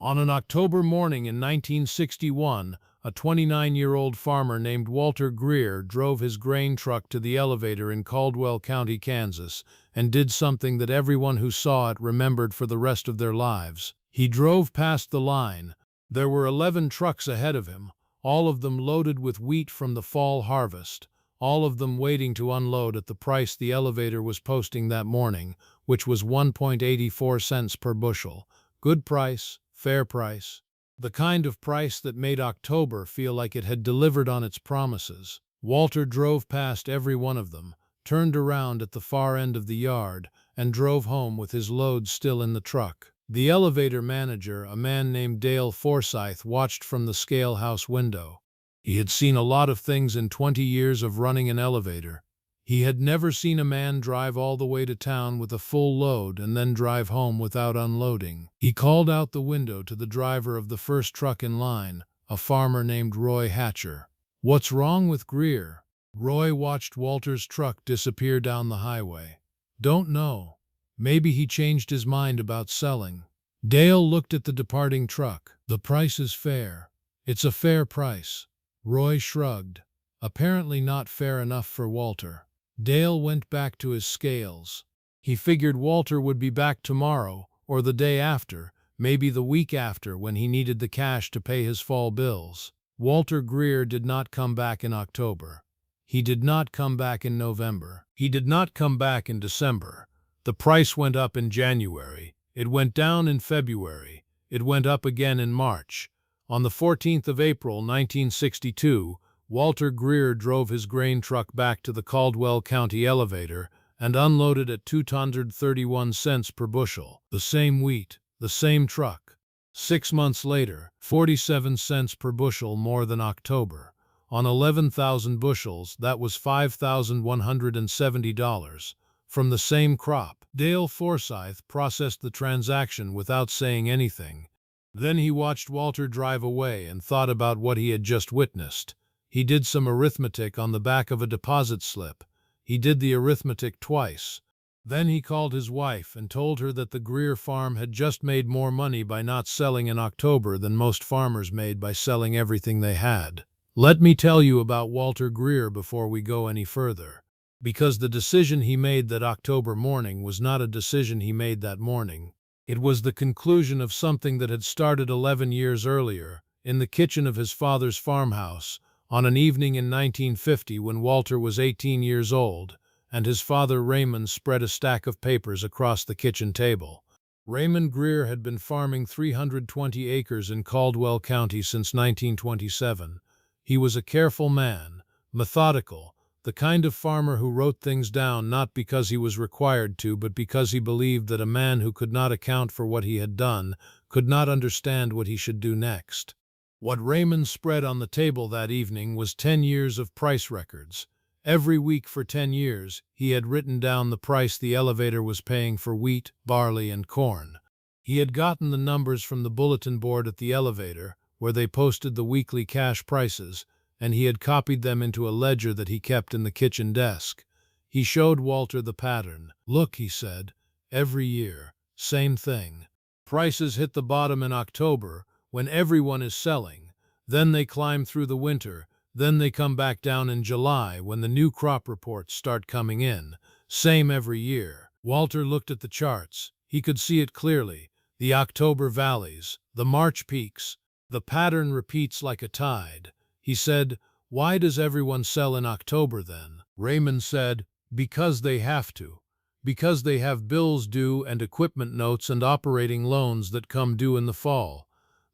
On an October morning in 1961, a 29-year-old farmer named Walter Greer drove his grain truck to the elevator in Caldwell County, Kansas, and did something that everyone who saw it remembered for the rest of their lives. He drove past the line. There were 11 trucks ahead of him, all of them loaded with wheat from the fall harvest, all of them waiting to unload at the price the elevator was posting that morning, which was 1.84 cents per bushel. Good price, fair price. The kind of price that made October feel like it had delivered on its promises. Walter drove past every one of them, turned around at the far end of the yard, and drove home with his load still in the truck. The elevator manager, a man named Dale Forsythe, watched from the scale house window. He had seen a lot of things in 20 years of running an elevator. He had never seen a man drive all the way to town with a full load and then drive home without unloading. He called out the window to the driver of the first truck in line, a farmer named Roy Hatcher. "What's wrong with Greer?" Roy watched Walter's truck disappear down the highway. "Don't know. Maybe he changed his mind about selling." Dale looked at the departing truck. "The price is fair. It's a fair price." Roy shrugged. Apparently not fair enough for Walter. Dale went back to his scales. He figured Walter would be back tomorrow, or the day after, maybe the week after, when he needed the cash to pay his fall bills. Walter Greer did not come back in October. He did not come back in November. He did not come back in December. The price went up in January. It went down in February. It went up again in March. On the 14th of April, 1962, Walter Greer drove his grain truck back to the Caldwell County elevator and unloaded at 231 cents per bushel. The same wheat, the same truck. 6 months later, 47 cents per bushel more than October. On 11,000 bushels, that was $5,170. From the same crop. Dale Forsythe processed the transaction without saying anything. Then he watched Walter drive away and thought about what he had just witnessed. He did some arithmetic on the back of a deposit slip. He did the arithmetic twice. Then he called his wife and told her that the Greer farm had just made more money by not selling in October than most farmers made by selling everything they had. Let me tell you about Walter Greer before we go any further. Because the decision he made that October morning was not a decision he made that morning. It was the conclusion of something that had started 11 years earlier, in the kitchen of his father's farmhouse, on an evening in 1950 when Walter was 18 years old, and his father Raymond spread a stack of papers across the kitchen table. Raymond Greer had been farming 320 acres in Caldwell County since 1927. He was a careful man, methodical, the kind of farmer who wrote things down not because he was required to, but because he believed that a man who could not account for what he had done could not understand what he should do next. What Raymond spread on the table that evening was 10 years of price records. Every week for 10 years, he had written down the price the elevator was paying for wheat, barley, and corn. He had gotten the numbers from the bulletin board at the elevator, where they posted the weekly cash prices, and he had copied them into a ledger that he kept in the kitchen desk. He showed Walter the pattern. "Look," he said, "every year, same thing. Prices hit the bottom in October, when everyone is selling. Then they climb through the winter. Then they come back down in July when the new crop reports start coming in. Same every year." Walter looked at the charts. He could see it clearly. The October valleys, the March peaks. The pattern repeats like a tide. He said, "Why does everyone sell in October then?" Raymond said, "Because they have to. Because they have bills due and equipment notes and operating loans that come due in the fall.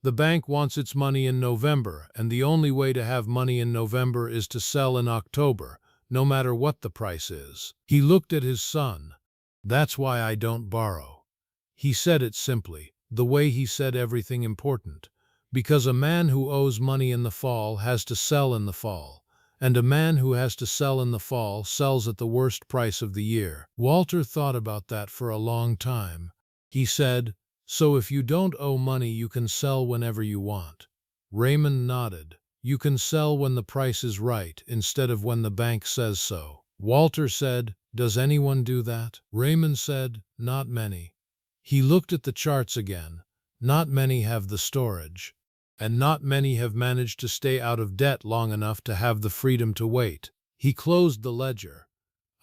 The bank wants its money in November, and the only way to have money in November is to sell in October, no matter what the price is." He looked at his son. "That's why I don't borrow." He said it simply, the way he said everything important. Because a man who owes money in the fall has to sell in the fall, and a man who has to sell in the fall sells at the worst price of the year. Walter thought about that for a long time. He said, "So if you don't owe money, you can sell whenever you want." Raymond nodded. "You can sell when the price is right, instead of when the bank says so." Walter said, "Does anyone do that?" Raymond said, "Not many." He looked at the charts again. Not many have the storage, and not many have managed to stay out of debt long enough to have the freedom to wait. He closed the ledger.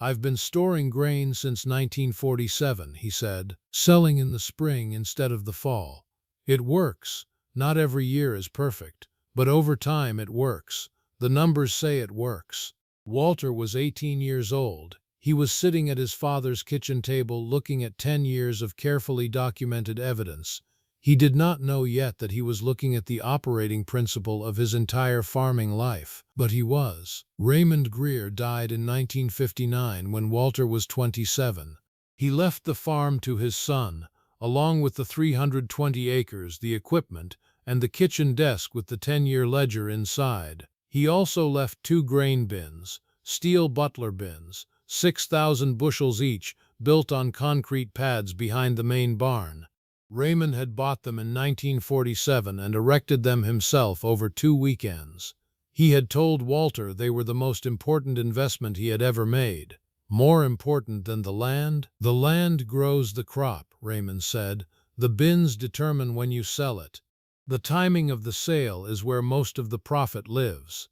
"I've been storing grain since 1947, he said, selling in the spring instead of the fall. It works. Not every year is perfect, but over time it works. The numbers say it works." Walter was 18 years old. He was sitting at his father's kitchen table looking at 10 years of carefully documented evidence. He did not know yet that he was looking at the operating principle of his entire farming life, but he was. Raymond Greer died in 1959 when Walter was 27. He left the farm to his son, along with the 320 acres, the equipment, and the kitchen desk with the 10-year ledger inside. He also left 2 grain bins, steel Butler bins, 6,000 bushels each, built on concrete pads behind the main barn. Raymond had bought them in 1947 and erected them himself over 2 weekends. He had told Walter they were the most important investment he had ever made. "More important than the land? The land grows the crop," Raymond said. "The bins determine when you sell it. The timing of the sale is where most of the profit lives."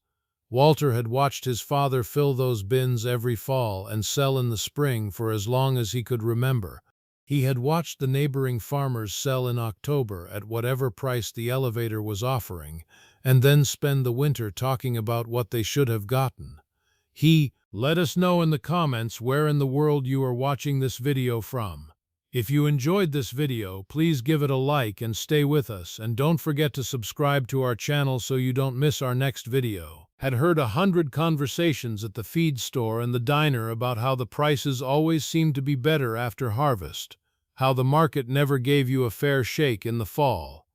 Walter had watched his father fill those bins every fall and sell in the spring for as long as he could remember. He had watched the neighboring farmers sell in October at whatever price the elevator was offering, and then spend the winter talking about what they should have gotten. Let us know in the comments where in the world you are watching this video from. If you enjoyed this video, please give it a like and stay with us, and don't forget to subscribe to our channel so you don't miss our next video. Had heard 100 conversations at the feed store and the diner about how the prices always seemed to be better after harvest, how the market never gave you a fair shake in the fall.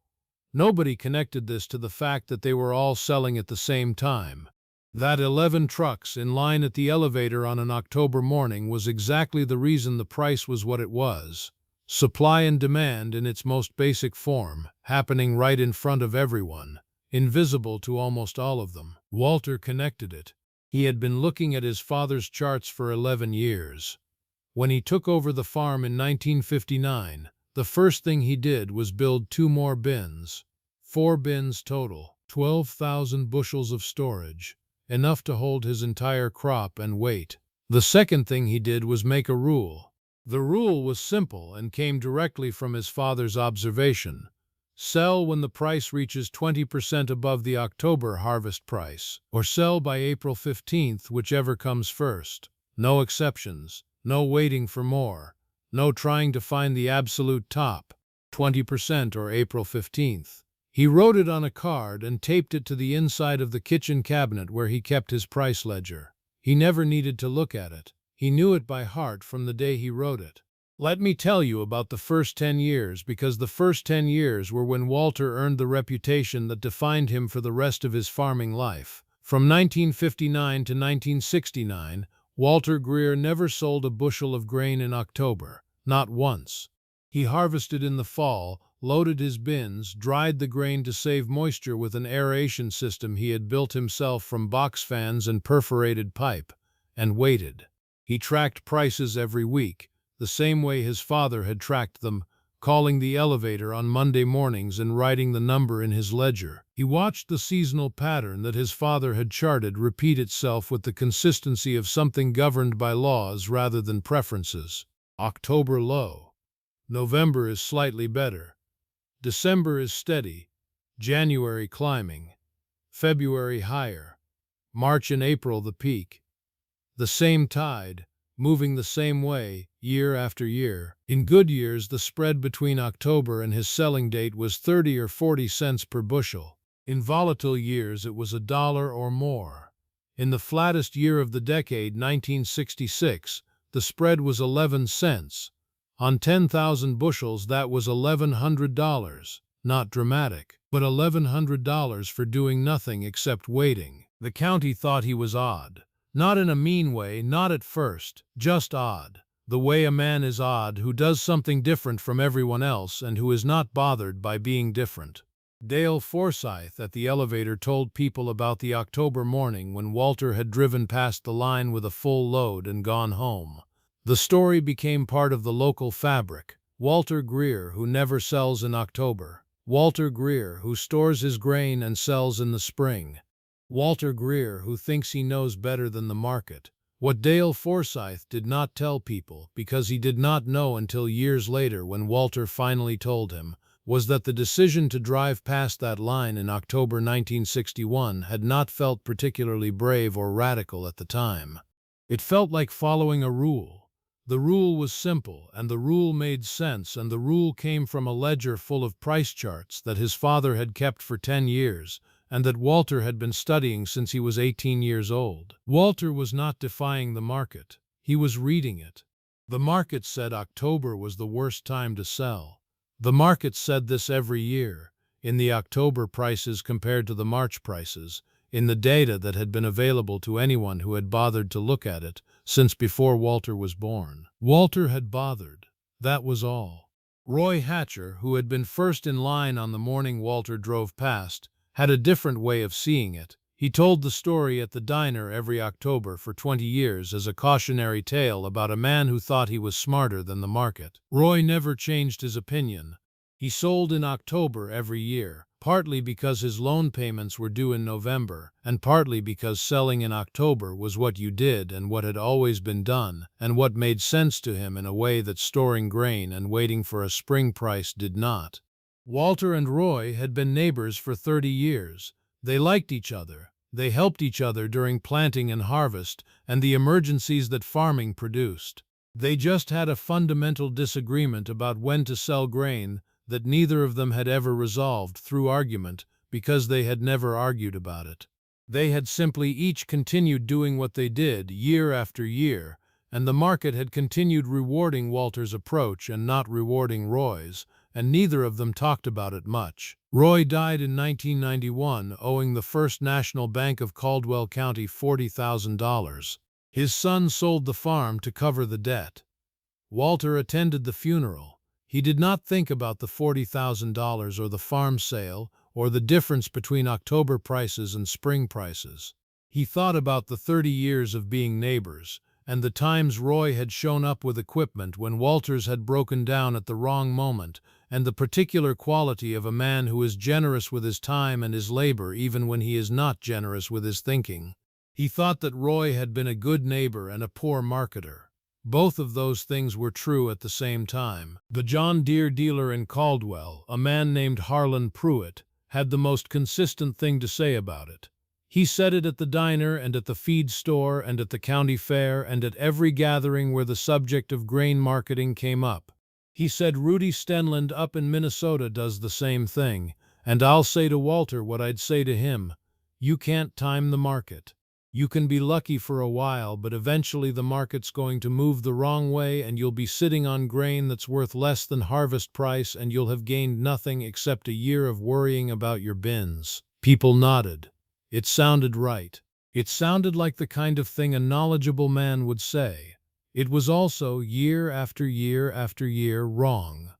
Nobody connected this to the fact that they were all selling at the same time. That 11 trucks in line at the elevator on an October morning was exactly the reason the price was what it was. Supply and demand in its most basic form, happening right in front of everyone, invisible to almost all of them. Walter connected it. He had been looking at his father's charts for 11 years. When he took over the farm in 1959, the first thing he did was build 2 more bins. 4 bins total, 12,000 bushels of storage, enough to hold his entire crop and weight. The second thing he did was make a rule. The rule was simple and came directly from his father's observation. Sell when the price reaches 20% above the October harvest price, or sell by April 15th, whichever comes first. No exceptions, no waiting for more, no trying to find the absolute top, 20% or April 15th. He wrote it on a card and taped it to the inside of the kitchen cabinet where he kept his price ledger. He never needed to look at it. He knew it by heart from the day he wrote it. Let me tell you about the first 10 years, because the first 10 years were when Walter earned the reputation that defined him for the rest of his farming life. From 1959 to 1969, Walter Greer never sold a bushel of grain in October, not once. He harvested in the fall, loaded his bins, dried the grain to save moisture with an aeration system he had built himself from box fans and perforated pipe, and waited. He tracked prices every week, the same way his father had tracked them, calling the elevator on Monday mornings and writing the number in his ledger. He watched the seasonal pattern that his father had charted repeat itself with the consistency of something governed by laws rather than preferences. October low. November is slightly better. December is steady. January climbing. February higher. March and April the peak. The same tide, moving the same way, year after year. In good years, the spread between October and his selling date was 30 or 40 cents per bushel. In volatile years, it was $1 or more. In the flattest year of the decade, 1966, the spread was 11 cents. On 10,000 bushels, that was $1,100. Not dramatic, but $1,100 for doing nothing except waiting. The county thought he was odd. Not in a mean way, not at first, just odd. The way a man is odd who does something different from everyone else and who is not bothered by being different. Dale Forsyth at the elevator told people about the October morning when Walter had driven past the line with a full load and gone home. The story became part of the local fabric. Walter Greer, who never sells in October. Walter Greer, who stores his grain and sells in the spring. Walter Greer, who thinks he knows better than the market. What Dale Forsyth did not tell people, because he did not know until years later when Walter finally told him, was that the decision to drive past that line in October 1961 had not felt particularly brave or radical at the time. It felt like following a rule. The rule was simple, and the rule made sense, and the rule came from a ledger full of price charts that his father had kept for 10 years, and that Walter had been studying since he was 18 years old. Walter was not defying the market. He was reading it. The market said October was the worst time to sell. The market said this every year, in the October prices compared to the March prices, in the data that had been available to anyone who had bothered to look at it since before Walter was born. Walter had bothered. That was all. Roy Hatcher, who had been first in line on the morning Walter drove past, had a different way of seeing it. He told the story at the diner every October for 20 years as a cautionary tale about a man who thought he was smarter than the market. Roy never changed his opinion. He sold in October every year, partly because his loan payments were due in November, and partly because selling in October was what you did and what had always been done, and what made sense to him in a way that storing grain and waiting for a spring price did not. Walter and Roy had been neighbors for 30 years. They liked each other. They helped each other during planting and harvest and the emergencies that farming produced. They just had a fundamental disagreement about when to sell grain that neither of them had ever resolved through argument because they had never argued about it. They had simply each continued doing what they did year after year, and the market had continued rewarding Walter's approach and not rewarding Roy's, and neither of them talked about it much. Roy died in 1991, owing the First National Bank of Caldwell County $40,000. His son sold the farm to cover the debt. Walter attended the funeral. He did not think about the $40,000 or the farm sale or the difference between October prices and spring prices. He thought about the 30 years of being neighbors, and the times Roy had shown up with equipment when Walter's had broken down at the wrong moment, and the particular quality of a man who is generous with his time and his labor even when he is not generous with his thinking. He thought that Roy had been a good neighbor and a poor marketer. Both of those things were true at the same time. The John Deere dealer in Caldwell, a man named Harlan Pruitt, had the most consistent thing to say about it. He said it at the diner and at the feed store and at the county fair and at every gathering where the subject of grain marketing came up. He said Rudy Stenland up in Minnesota does the same thing, and I'll say to Walter what I'd say to him. You can't time the market. You can be lucky for a while, but eventually the market's going to move the wrong way and you'll be sitting on grain that's worth less than harvest price and you'll have gained nothing except a year of worrying about your bins. People nodded. It sounded right. It sounded like the kind of thing a knowledgeable man would say. It was also, year after year after year, wrong.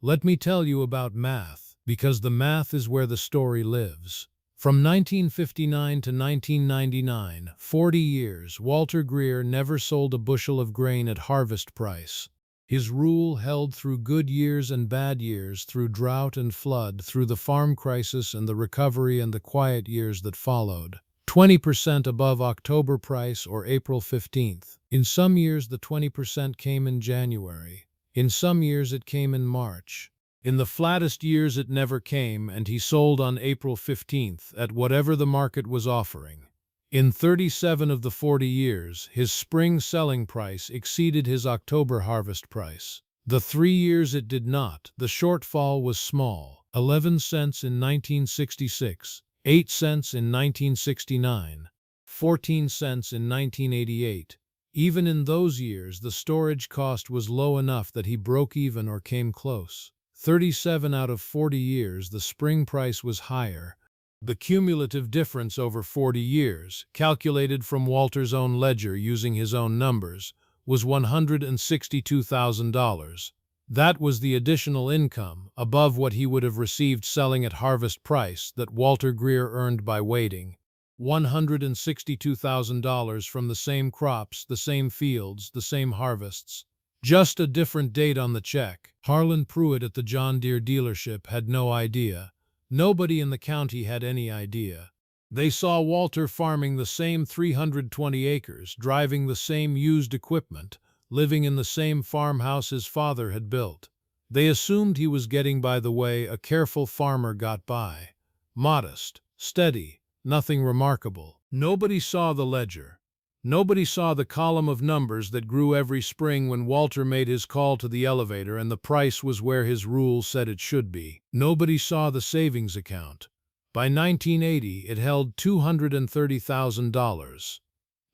Let me tell you about math, because the math is where the story lives. From 1959 to 1999, 40 years, Walter Greer never sold a bushel of grain at harvest price. His rule held through good years and bad years, through drought and flood, through the farm crisis and the recovery and the quiet years that followed. 20% above October price or April 15th. In some years the 20% came in January. In some years it came in March. In the flattest years it never came, and he sold on April 15th at whatever the market was offering. In 37 of the 40 years, his spring selling price exceeded his October harvest price. The 3 years it did not, the shortfall was small, 11 cents in 1966, 8 cents in 1969, 14 cents in 1988. Even in those years, the storage cost was low enough that he broke even or came close. 37 out of 40 years, the spring price was higher. The cumulative difference over 40 years, calculated from Walter's own ledger using his own numbers, was $162,000. That was the additional income, above what he would have received selling at harvest price, that Walter Greer earned by waiting. $162,000 from the same crops, the same fields, the same harvests. Just a different date on the check. Harlan Pruitt at the John Deere dealership had no idea. Nobody in the county had any idea. They saw Walter farming the same 320 acres, driving the same used equipment, living in the same farmhouse his father had built. They assumed he was getting by the way a careful farmer got by. Modest, steady, nothing remarkable. Nobody saw the ledger. Nobody saw the column of numbers that grew every spring when Walter made his call to the elevator and the price was where his rules said it should be. Nobody saw the savings account. By 1980, it held $230,000.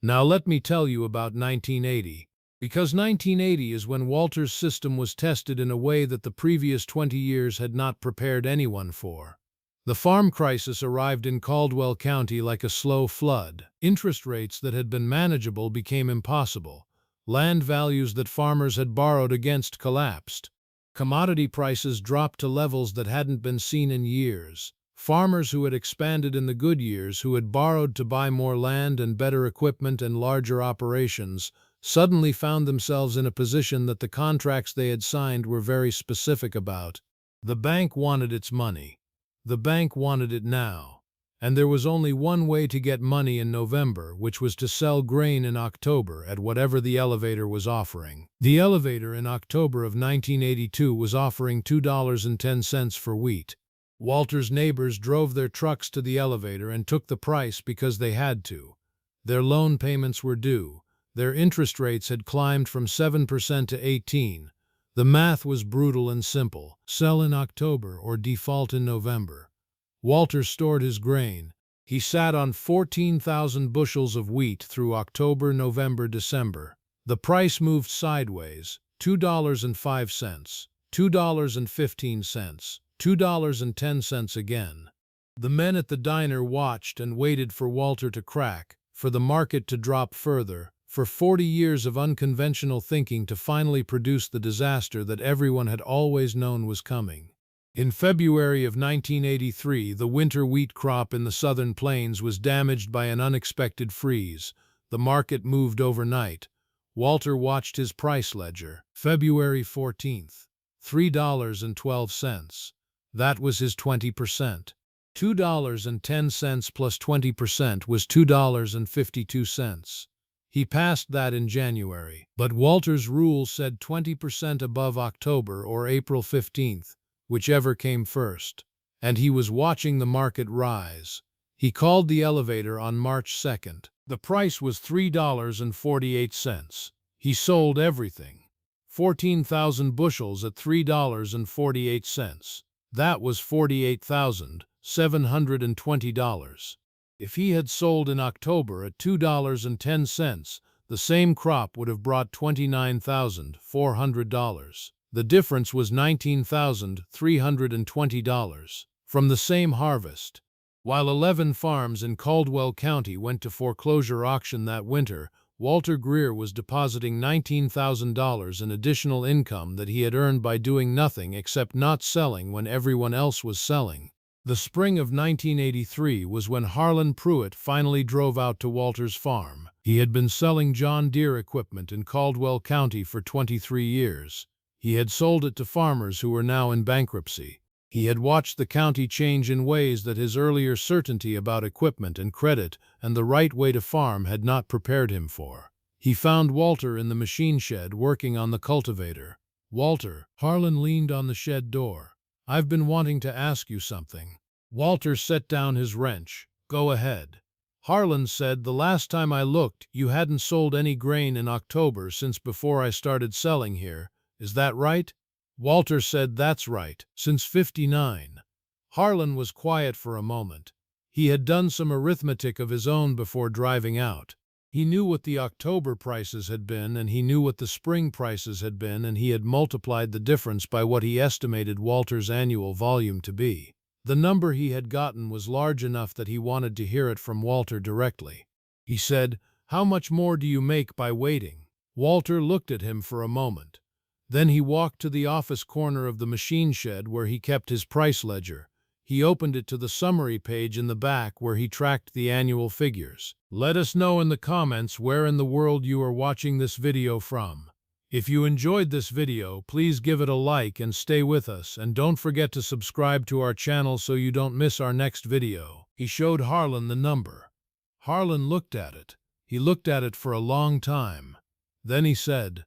Now let me tell you about 1980. Because 1980 is when Walter's system was tested in a way that the previous 20 years had not prepared anyone for. The farm crisis arrived in Caldwell County like a slow flood. Interest rates that had been manageable became impossible. Land values that farmers had borrowed against collapsed. Commodity prices dropped to levels that hadn't been seen in years. Farmers who had expanded in the good years, who had borrowed to buy more land and better equipment and larger operations, suddenly found themselves in a position that the contracts they had signed were very specific about. The bank wanted its money. The bank wanted it now. And there was only one way to get money in November, which was to sell grain in October at whatever the elevator was offering. The elevator in October of 1982 was offering $2.10 for wheat. Walter's neighbors drove their trucks to the elevator and took the price because they had to. Their loan payments were due. Their interest rates had climbed from 7% to 18%. The math was brutal and simple. Sell in October or default in November. Walter stored his grain. He sat on 14,000 bushels of wheat through October, November, December. The price moved sideways, $2.05, $2.15, $2.10 again. The men at the diner watched and waited for Walter to crack, for the market to drop further, for 40 years of unconventional thinking to finally produce the disaster that everyone had always known was coming. In February of 1983, the winter wheat crop in the southern plains was damaged by an unexpected freeze. The market moved overnight. Walter watched his price ledger. February 14th, $3.12. That was his 20%. $2.10 plus 20% was $2.52. He passed that in January. But Walter's rule said 20% above October or April 15th, whichever came first. And he was watching the market rise. He called the elevator on March 2nd. The price was $3.48. He sold everything. 14,000 bushels at $3.48. That was $48,720. If he had sold in October at $2.10, the same crop would have brought $29,400. The difference was $19,320 from the same harvest. While 11 farms in Caldwell County went to foreclosure auction that winter, Walter Greer was depositing $19,000 in additional income that he had earned by doing nothing except not selling when everyone else was selling. The spring of 1983 was when Harlan Pruitt finally drove out to Walter's farm. He had been selling John Deere equipment in Caldwell County for 23 years. He had sold it to farmers who were now in bankruptcy. He had watched the county change in ways that his earlier certainty about equipment and credit and the right way to farm had not prepared him for. He found Walter in the machine shed working on the cultivator. "Walter," Harlan leaned on the shed door. "I've been wanting to ask you something." Walter set down his wrench. "Go ahead." Harlan said, "The last time I looked, you hadn't sold any grain in October since before I started selling here. Is that right?" Walter said, "That's right, since '59. Harlan was quiet for a moment. He had done some arithmetic of his own before driving out. He knew what the October prices had been, and he knew what the spring prices had been, and he had multiplied the difference by what he estimated Walter's annual volume to be. The number he had gotten was large enough that he wanted to hear it from Walter directly. He said, "How much more do you make by waiting?" Walter looked at him for a moment. Then he walked to the office corner of the machine shed where he kept his price ledger. He opened it to the summary page in the back where he tracked the annual figures. Let us know in the comments where in the world you are watching this video from. If you enjoyed this video, please give it a like and stay with us, and don't forget to subscribe to our channel so you don't miss our next video. He showed Harlan the number. Harlan looked at it. He looked at it for a long time. Then he said,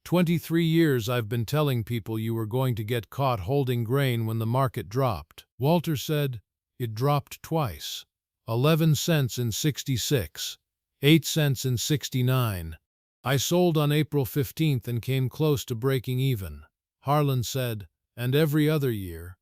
23 years I've been telling people you were going to get caught holding grain when the market dropped. Walter said, it dropped twice. 11 cents in 66, 8 cents in 69. I sold on April 15th and came close to breaking even. Harlan said, and every other year.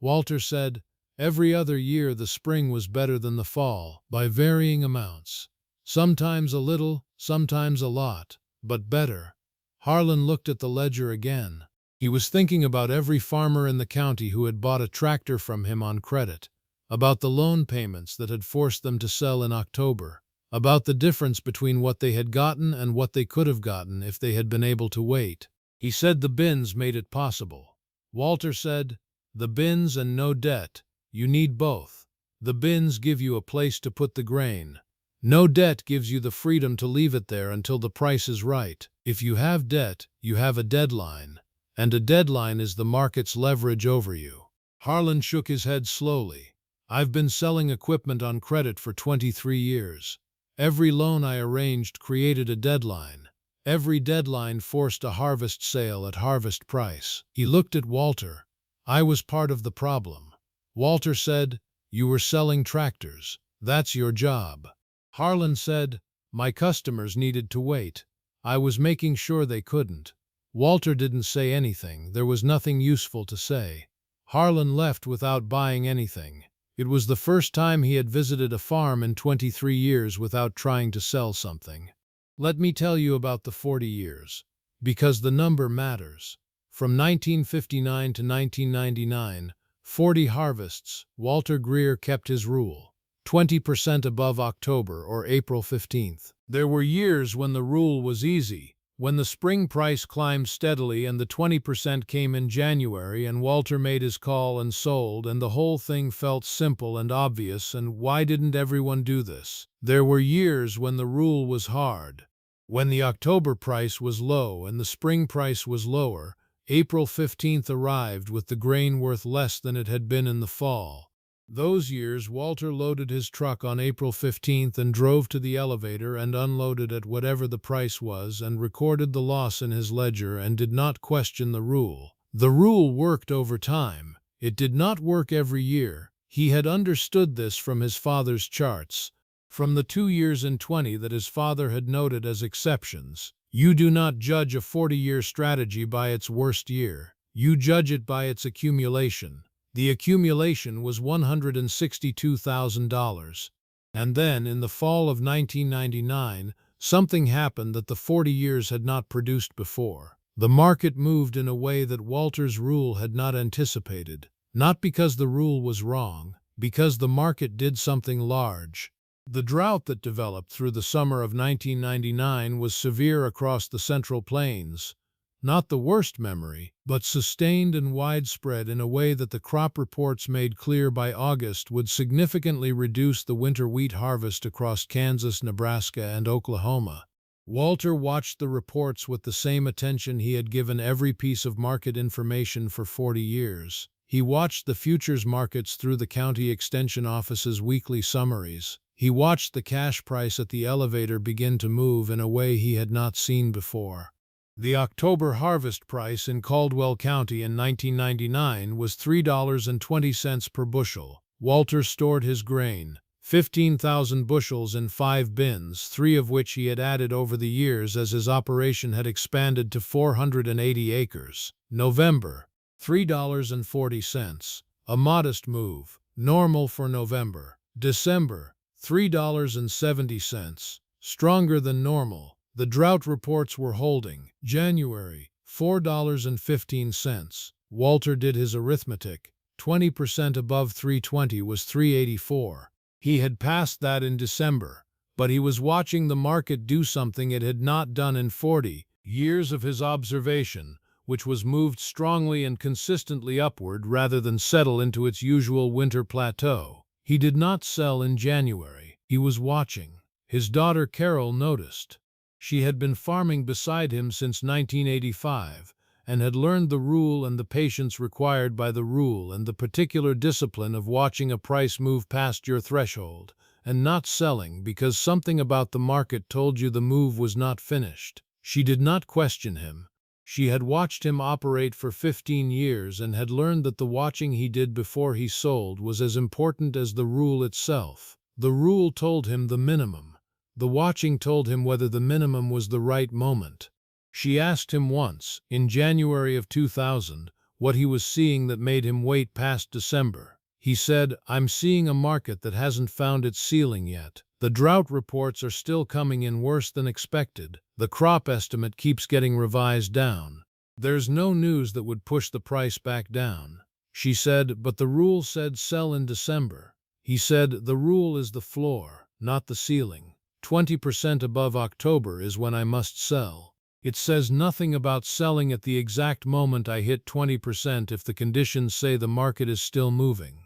Walter said, every other year the spring was better than the fall, by varying amounts. Sometimes a little, sometimes a lot, but better. Harlan looked at the ledger again. He was thinking about every farmer in the county who had bought a tractor from him on credit, about the loan payments that had forced them to sell in October, about the difference between what they had gotten and what they could have gotten if they had been able to wait. He said the bins made it possible. Walter said, the bins and no debt. You need both. The bins give you a place to put the grain. No debt gives you the freedom to leave it there until the price is right. If you have debt, you have a deadline, and a deadline is the market's leverage over you. Harlan shook his head slowly. I've been selling equipment on credit for 23 years. Every loan I arranged created a deadline. Every deadline forced a harvest sale at harvest price. He looked at Walter. I was part of the problem. Walter said, you were selling tractors. That's your job. Harlan said, my customers needed to wait. I was making sure they couldn't. Walter didn't say anything. There was nothing useful to say. Harlan left without buying anything. It was the first time he had visited a farm in 23 years without trying to sell something. Let me tell you about the 40 years, because the number matters. From 1959 to 1999, 40 harvests, Walter Greer kept his rule, 20% above October or April 15th. There were years when the rule was easy, when the spring price climbed steadily and the 20% came in January and Walter made his call and sold and the whole thing felt simple and obvious, and why didn't everyone do this? There were years when the rule was hard, when the October price was low and the spring price was lower. April 15th arrived with the grain worth less than it had been in the fall. Those years Walter loaded his truck on April 15th and drove to the elevator and unloaded at whatever the price was and recorded the loss in his ledger and did not question the rule. The rule worked over time. It did not work every year. He had understood this from his father's charts, from the 2 years in 20 that his father had noted as exceptions. You do not judge a 40-year strategy by its worst year. You judge it by its accumulation. The accumulation was $162,000. And then, in the fall of 1999, something happened that the 40 years had not produced before. The market moved in a way that Walter's rule had not anticipated. Not because the rule was wrong, because the market did something large. The drought that developed through the summer of 1999 was severe across the Central Plains. Not the worst memory, but sustained and widespread in a way that the crop reports made clear by August would significantly reduce the winter wheat harvest across Kansas, Nebraska, and Oklahoma. Walter watched the reports with the same attention he had given every piece of market information for 40 years. He watched the futures markets through the county extension office's weekly summaries. He watched the cash price at the elevator begin to move in a way he had not seen before. The October harvest price in Caldwell County in 1999 was $3.20 per bushel. Walter stored his grain, 15,000 bushels in 5 bins, 3 of which he had added over the years as his operation had expanded to 480 acres. November, $3.40, a modest move, normal for November. December, $3.70, stronger than normal. The drought reports were holding. January, $4.15. Walter did his arithmetic. 20% above 320 was 384. He had passed that in December, but he was watching the market do something it had not done in 40 years of his observation, which was moved strongly and consistently upward rather than settle into its usual winter plateau. He did not sell in January. He was watching. His daughter Carol noticed. She had been farming beside him since 1985 and had learned the rule and the patience required by the rule and the particular discipline of watching a price move past your threshold and not selling because something about the market told you the move was not finished. She did not question him. She had watched him operate for 15 years and had learned that the watching he did before he sold was as important as the rule itself. The rule told him the minimum. The watching told him whether the minimum was the right moment. She asked him once, in January of 2000, what he was seeing that made him wait past December. He said, "I'm seeing a market that hasn't found its ceiling yet. The drought reports are still coming in worse than expected. The crop estimate keeps getting revised down. There's no news that would push the price back down." She said, "But the rule said sell in December." He said, "The rule is the floor, not the ceiling. 20% above October is when I must sell. It says nothing about selling at the exact moment I hit 20% if the conditions say the market is still moving."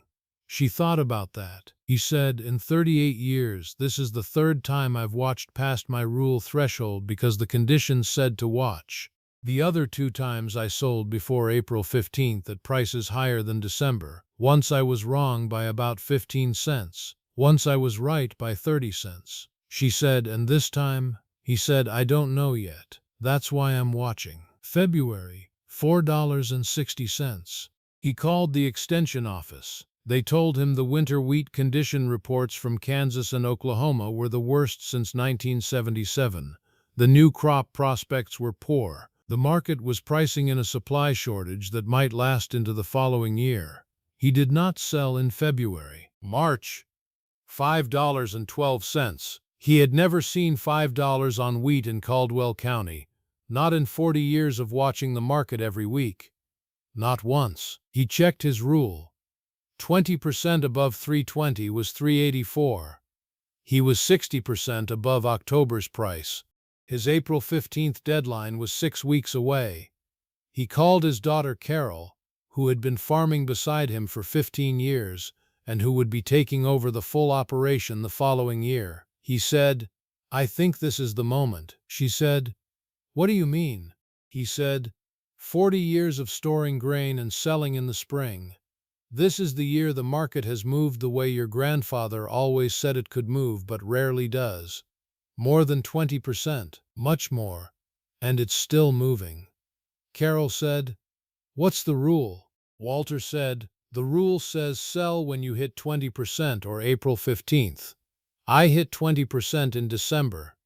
She thought about that. He said, "In 38 years, this is the third time I've watched past my rule threshold because the conditions said to watch. The other 2 times I sold before April 15th at prices higher than December. Once I was wrong by about 15 cents. Once I was right by 30 cents. She said, "And this time?" He said, "I don't know yet. That's why I'm watching." February, $4.60. He called the extension office. They told him the winter wheat condition reports from Kansas and Oklahoma were the worst since 1977. The new crop prospects were poor. The market was pricing in a supply shortage that might last into the following year. He did not sell in February. March, $5.12. He had never seen $5 on wheat in Caldwell County, not in 40 years of watching the market every week. Not once. He checked his rule. 20% above 320 was 384. He was 60% above October's price. His April 15th deadline was 6 weeks away. He called his daughter Carol, who had been farming beside him for 15 years and who would be taking over the full operation the following year. He said, "I think this is the moment." She said, "What do you mean?" He said, 40 years of storing grain and selling in the spring. This is the year the market has moved the way your grandfather always said it could move but rarely does. More than 20%, much more, and it's still moving." Carol said, "What's the rule?" Walter said, "The rule says sell when you hit 20% or April 15th. I hit 20% in December."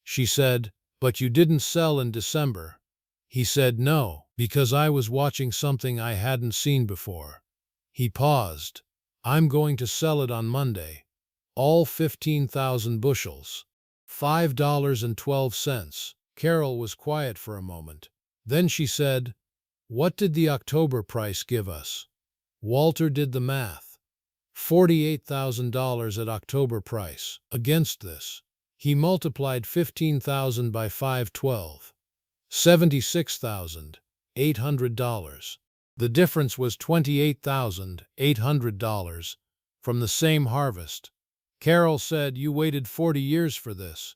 She said, "But you didn't sell in December." He said, "No, because I was watching something I hadn't seen before." He paused. "I'm going to sell it on Monday. All 15,000 bushels. $5.12. Carol was quiet for a moment. Then she said, "What did the October price give us?" Walter did the math. $48,000 at October price. Against this, he multiplied 15,000 by 512. $76,800. The difference was $28,800 from the same harvest. Carol said, "You waited 40 years for this."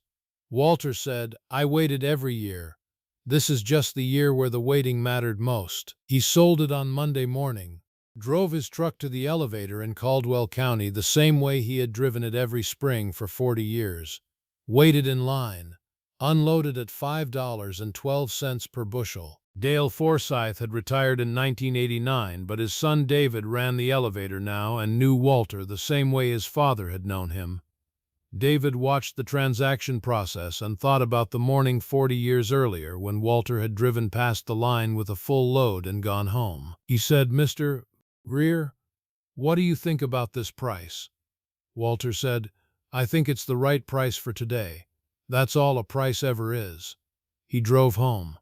Walter said, "I waited every year. This is just the year where the waiting mattered most." He sold it on Monday morning, drove his truck to the elevator in Caldwell County the same way he had driven it every spring for 40 years, waited in line, unloaded at $5.12 per bushel. Dale Forsythe had retired in 1989, but his son David ran the elevator now and knew Walter the same way his father had known him. David watched the transaction process and thought about the morning 40 years earlier when Walter had driven past the line with a full load and gone home. He said, "Mr. Greer, what do you think about this price?" Walter said, "I think it's the right price for today. That's all a price ever is." He drove home.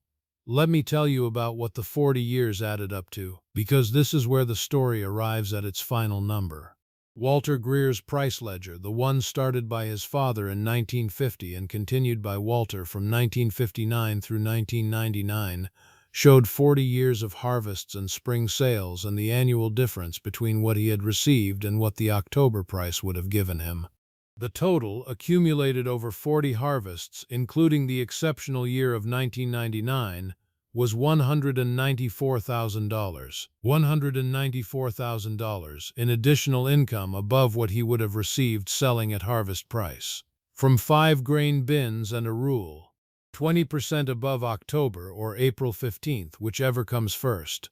Let me tell you about what the 40 years added up to, because this is where the story arrives at its final number. Walter Greer's price ledger, the one started by his father in 1950 and continued by Walter from 1959 through 1999, showed 40 years of harvests and spring sales and the annual difference between what he had received and what the October price would have given him. The total, accumulated over 40 harvests, including the exceptional year of 1999, was $194,000. $194,000 in additional income above what he would have received selling at harvest price. From 5-grain bins and a rule. 20% above October or April 15th, whichever comes first.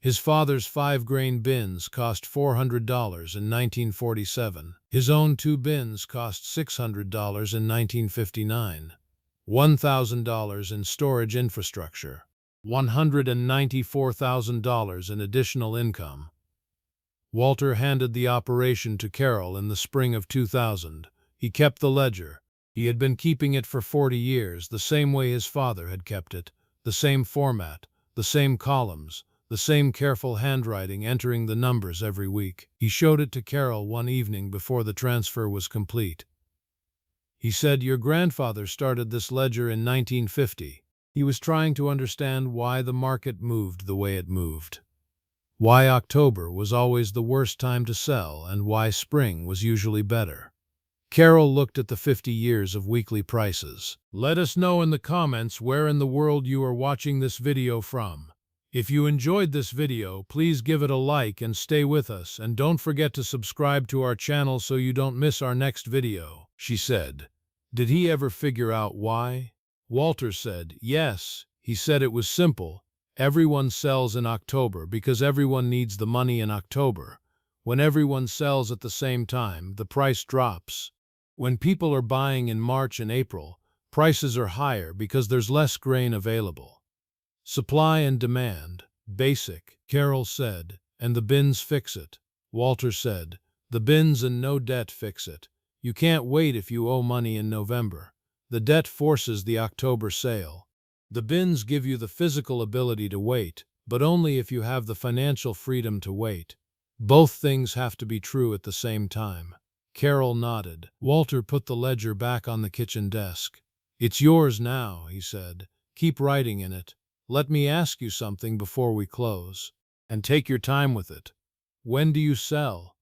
His father's 5-grain bins cost $400 in 1947. His own 2 bins cost $600 in 1959. $1,000 in storage infrastructure. $194,000 in additional income. Walter handed the operation to Carol in the spring of 2000. He kept the ledger. He had been keeping it for 40 years, the same way his father had kept it, the same format, the same columns, the same careful handwriting entering the numbers every week. He showed it to Carol one evening before the transfer was complete. He said, "Your grandfather started this ledger in 1950. He was trying to understand why the market moved the way it moved. Why October was always the worst time to sell and why spring was usually better." Carol looked at the 50 years of weekly prices. Let us know in the comments where in the world you are watching this video from. If you enjoyed this video, please give it a like and stay with us, and don't forget to subscribe to our channel so you don't miss our next video. She said, "Did he ever figure out why?" Walter said, "Yes. He said it was simple. Everyone sells in October because everyone needs the money in October. When everyone sells at the same time, the price drops. When people are buying in March and April, prices are higher because there's less grain available. Supply and demand, basic," Carol said, "and the bins fix it." Walter said, "The bins and no debt fix it. You can't wait if you owe money in November. The debt forces the October sale. The bins give you the physical ability to wait, but only if you have the financial freedom to wait. Both things have to be true at the same time." Carol nodded. Walter put the ledger back on the kitchen desk. "It's yours now," he said. "Keep writing in it. Let me ask you something before we close. And take your time with it. When do you sell?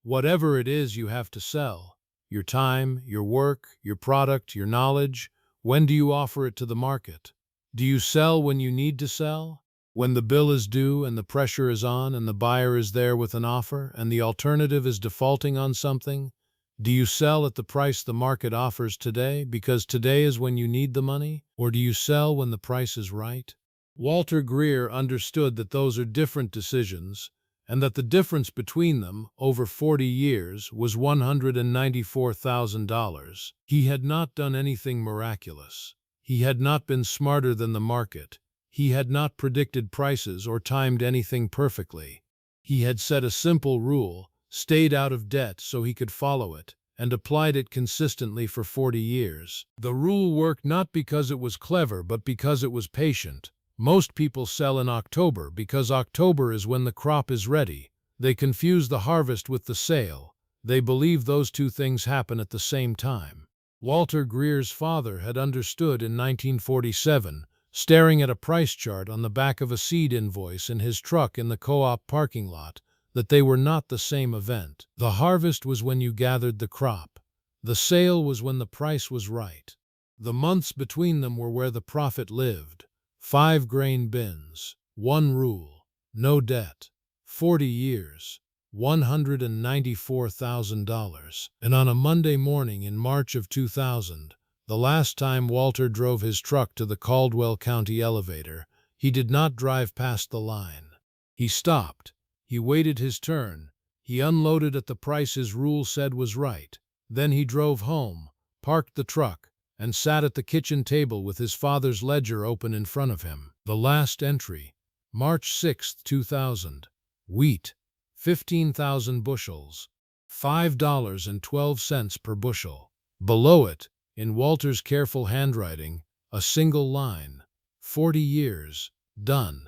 Whatever it is you have to sell. Your time, your work, your product, your knowledge. When do you offer it to the market? Do you sell when you need to sell? When the bill is due and the pressure is on and the buyer is there with an offer and the alternative is defaulting on something? Do you sell at the price the market offers today because today is when you need the money? Or do you sell when the price is right?" Walter Greer understood that those are different decisions and that the difference between them, over 40 years, was $194,000. He had not done anything miraculous. He had not been smarter than the market. He had not predicted prices or timed anything perfectly. He had set a simple rule, stayed out of debt so he could follow it, and applied it consistently for 40 years. The rule worked not because it was clever, but because it was patient. Most people sell in October because October is when the crop is ready. They confuse the harvest with the sale. They believe those two things happen at the same time. Walter Greer's father had understood in 1947, staring at a price chart on the back of a seed invoice in his truck in the co-op parking lot, that they were not the same event. The harvest was when you gathered the crop. The sale was when the price was right. The months between them were where the profit lived. 5-grain bins, one rule, no debt, 40 years, $194,000. And on a Monday morning in March of 2000, the last time Walter drove his truck to the Caldwell County elevator, he did not drive past the line. He stopped. He waited his turn. He unloaded at the price his rule said was right. Then he drove home, parked the truck, and sat at the kitchen table with his father's ledger open in front of him. The last entry, March 6, 2000. Wheat, 15,000 bushels, $5.12 per bushel. Below it, in Walter's careful handwriting, a single line, 40 years, done.